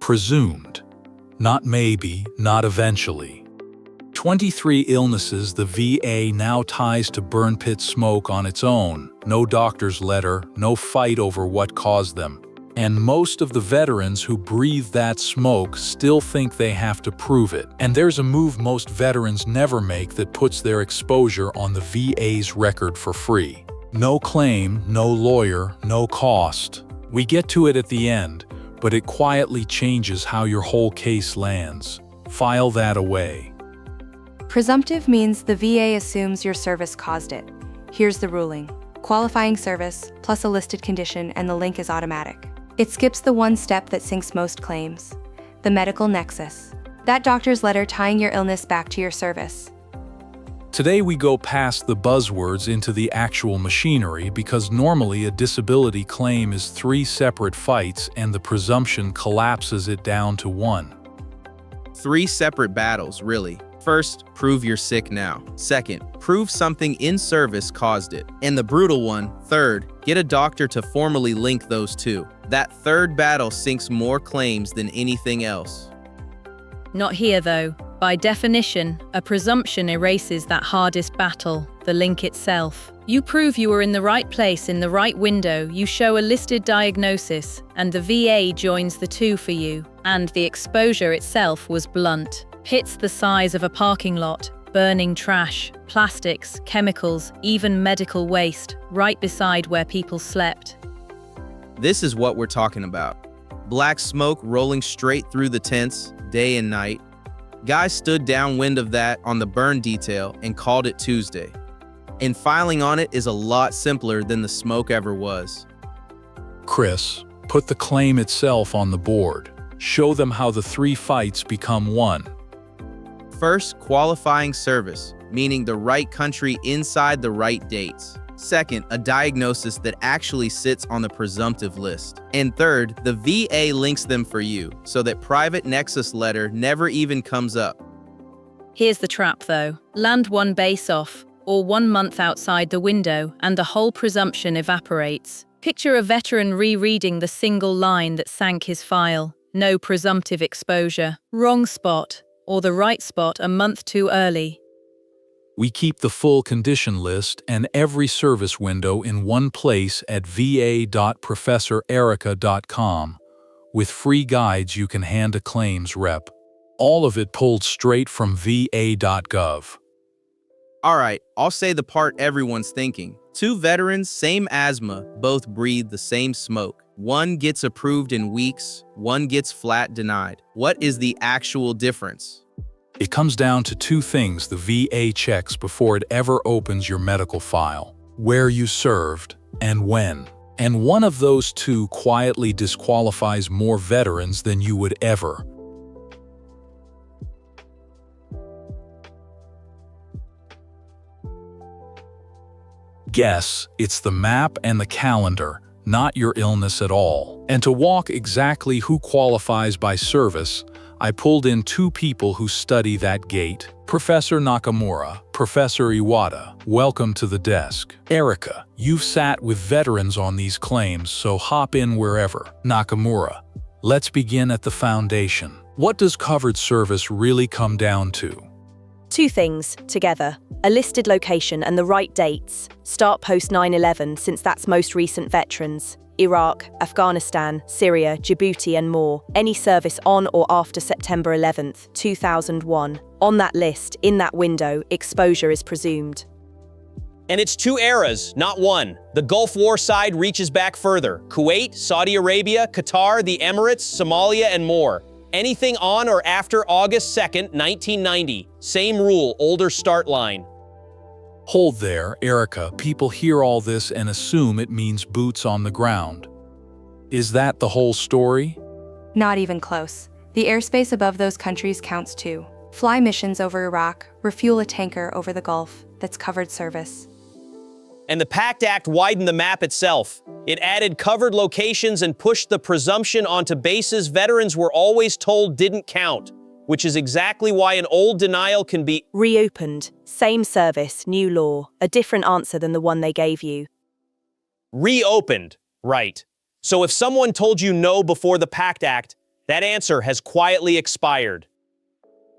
Presumed. Not maybe, not eventually. 23 illnesses the VA now ties to burn pit smoke on its own. No doctor's letter, no fight over what caused them. And most of the veterans who breathe that smoke still think they have to prove it. And there's a move most veterans never make that puts their exposure on the VA's record for free. No claim, no lawyer, no cost. We get to it at the end, but it quietly changes how your whole case lands. File that away. Presumptive means the VA assumes your service caused it. Here's the ruling. Qualifying service, plus a listed condition, and the link is automatic. It skips the one step that sinks most claims. The medical nexus. That doctor's letter tying your illness back to your service. Today we go past the buzzwords into the actual machinery because normally a disability claim is 3 separate fights and the presumption collapses it down to one. 3 separate battles, really. First, prove you're sick now. Second, prove something in service caused it. And the brutal one, third, get a doctor to formally link those two. That third battle sinks more claims than anything else. Not here, though. By definition, a presumption erases that hardest battle, the link itself. You prove you were in the right place in the right window, you show a listed diagnosis, and the VA joins the two for you. And the exposure itself was blunt. Pits the size of a parking lot, burning trash, plastics, chemicals, even medical waste, right beside where people slept. This is what we're talking about. Black smoke rolling straight through the tents, day and night. Guys stood downwind of that on the burn detail and called it Tuesday. And filing on it is a lot simpler than the smoke ever was. Chris, put the claim itself on the board. Show them how the 3 fights become one. First, qualifying service, meaning the right country inside the right dates. Second, a diagnosis that actually sits on the presumptive list. And third, the VA links them for you, so that private nexus letter never even comes up. Here's the trap, though. Land one base off, or 1 month outside the window, and the whole presumption evaporates. Picture a veteran rereading the single line that sank his file. No presumptive exposure. Wrong spot. Or the right spot a month too early. We keep the full condition list and every service window in one place at va.professorerica.com with free guides you can hand a claims rep. All of it pulled straight from va.gov. Alright, I'll say the part everyone's thinking. 2 veterans, same asthma, both breathe the same smoke. One gets approved in weeks, one gets flat denied. What is the actual difference? It comes down to 2 things the VA checks before it ever opens your medical file: where you served and when. And one of those 2 quietly disqualifies more veterans than you would ever. Guess it's the map and the calendar, not your illness at all. And to walk exactly who qualifies by service, I pulled in 2 people who study that gate. Professor Nakamura, Professor Iwata, welcome to the desk. Erica, you've sat with veterans on these claims, so hop in wherever. Nakamura, let's begin at the foundation. What does covered service really come down to? 2 things, together. A listed location and the right dates. Start post 9/11 since that's most recent veterans. Iraq, Afghanistan, Syria, Djibouti and more. Any service on or after September 11th, 2001. On that list, in that window, exposure is presumed. And it's 2 eras, not one. The Gulf War side reaches back further. Kuwait, Saudi Arabia, Qatar, the Emirates, Somalia, and more. Anything on or after August 2nd, 1990. Same rule, older start line. Hold there, Erica. People hear all this and assume it means boots on the ground. Is that the whole story? Not even close. The airspace above those countries counts too. Fly missions over Iraq, refuel a tanker over the Gulf. That's covered service. And the PACT Act widened the map itself. It added covered locations and pushed the presumption onto bases veterans were always told didn't count, which is exactly why an old denial can be Reopened. Same service, new law. A different answer than the one they gave you. reopened. Right. So if someone told you no before the PACT Act, That answer has quietly expired.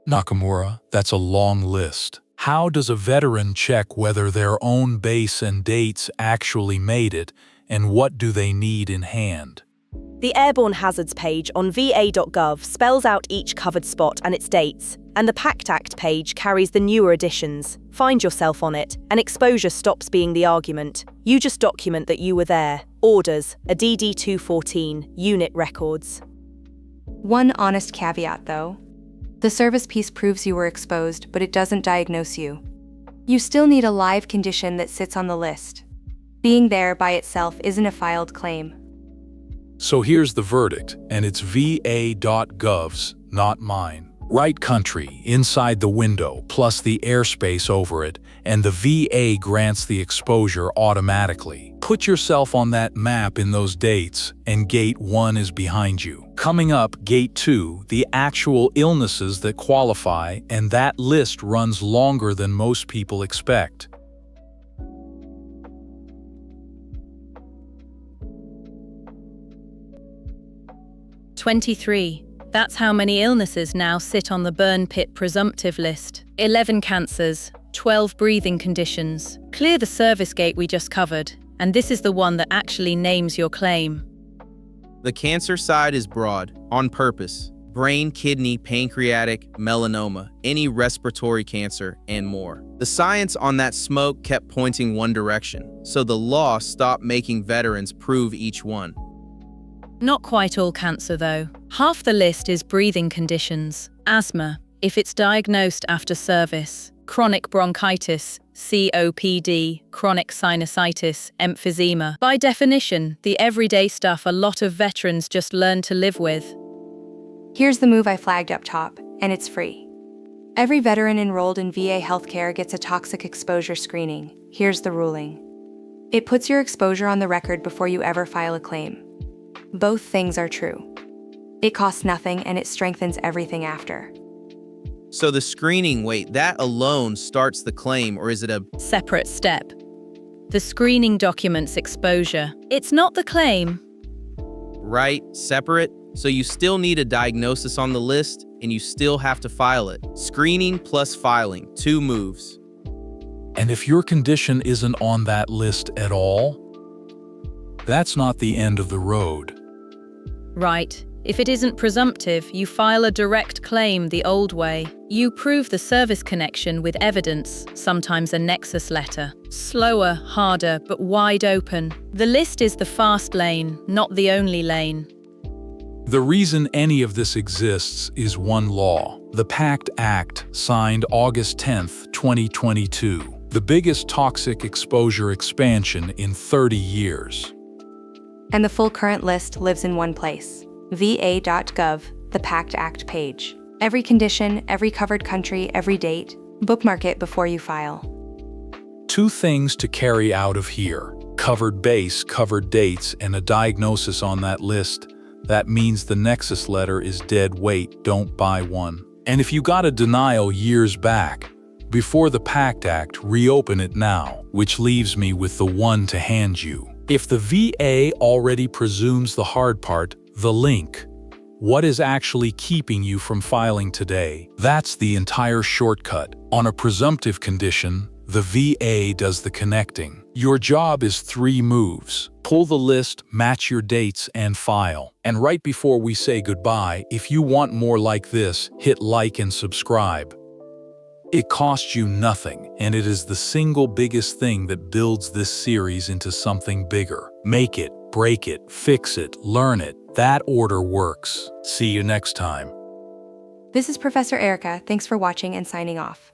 Nakamura, that's a long list. How does a veteran check whether their own base and dates actually made it, and what do they need in hand? The Airborne Hazards page on va.gov spells out each covered spot and its dates, and the PACT Act page carries the newer additions. Find yourself on it, and exposure stops being the argument. You just document that you were there. Orders, a DD-214, unit records. One honest caveat, though. The service piece proves you were exposed, but it doesn't diagnose you. You still need a live condition that sits on the list. Being there by itself isn't a filed claim. So here's the verdict, and it's va.gov's, not mine. Right country, inside the window, plus the airspace over it, and the VA grants the exposure automatically. Put yourself on that map in those dates, and Gate 1 is behind you. Coming up, Gate 2, the actual illnesses that qualify, and that list runs longer than most people expect. "23. That's how many illnesses now sit on the burn pit presumptive list. 11 cancers, 12 breathing conditions. Clear the service gate we just covered, and this is the one that actually names your claim." The cancer side is broad, on purpose. Brain, kidney, pancreatic, melanoma, any respiratory cancer, and more. The science on that smoke kept pointing one direction, so the law stopped making veterans prove each one. Not quite all cancer, though. Half the list is breathing conditions. Asthma, if it's diagnosed after service. Chronic bronchitis, COPD, chronic sinusitis, emphysema. By definition, the everyday stuff a lot of veterans just learn to live with. Here's the move I flagged up top, and it's free. Every veteran enrolled in VA healthcare gets a toxic exposure screening. Here's the ruling. It puts your exposure on the record before you ever file a claim. Both things are true. It costs nothing and it strengthens everything after. So the screening, wait, that alone starts the claim, or is it a Separate step. The screening documents exposure. It's not the claim. right, separate? So you still need a diagnosis on the list, and you still have to file it. Screening plus filing, 2 moves. And if your condition isn't on that list at all, that's not the end of the road. Right. If it isn't presumptive, you file a direct claim the old way. You prove the service connection with evidence, sometimes a nexus letter. Slower, harder, but wide open. The list is the fast lane, not the only lane. The reason any of this exists is one law, the PACT Act, signed August 10, 2022, the biggest toxic exposure expansion in 30 years. And the full current list lives in one place, va.gov, the PACT Act page. Every condition, every covered country, every date. Bookmark it before you file. 2 things to carry out of here: covered base, covered dates, and a diagnosis on that list. That means the nexus letter is dead weight, don't buy one. And if you got a denial years back, before the PACT Act, reopen it now, which leaves me with the one to hand you. If the VA already presumes the hard part, the link, what is actually keeping you from filing today? That's the entire shortcut. On a presumptive condition, the VA does the connecting. Your job is 3 moves. Pull the list, match your dates, and file. And right before we say goodbye, if you want more like this, hit like and subscribe. It costs you nothing, and it is the single biggest thing that builds this series into something bigger. Make it, break it, fix it, learn it. That order works. See you next time. This is Professor Erica. Thanks for watching and signing off.